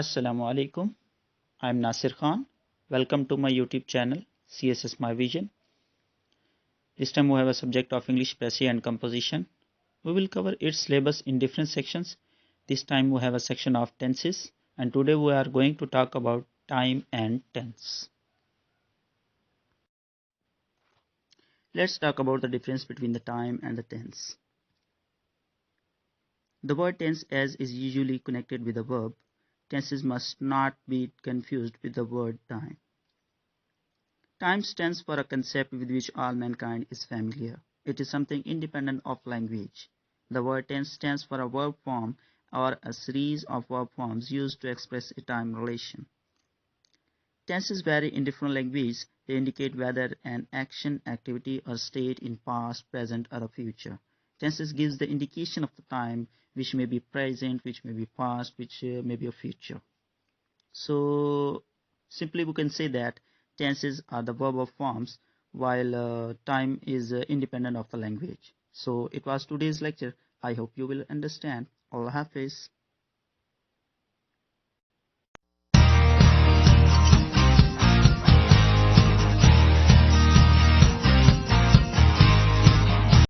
Assalamu alaikum. I'm Nasir Khan. Welcome to my YouTube channel CSS My Vision. This time we have a subject of English Precis and Composition. We will cover its syllabus in different sections. This time we have a section of tenses, and today we are going to talk about time and tense. Let's talk about the difference between the time and the tense. The word tense as is usually connected with a verb. Tenses must not be confused with the word time. Time stands for a concept with which all mankind is familiar. It is something independent of language. The word tense stands for a verb form or a series of verb forms used to express a time relation. Tenses vary in different languages. They indicate whether an action, activity, or state in past, present, or a future. Tenses gives the indication of the time, which may be present, which may be past, which may be a future. So simply we can say that tenses are the verb forms while time is independent of the language. So it was today's lecture. I hope you will understand. Allah Hafiz.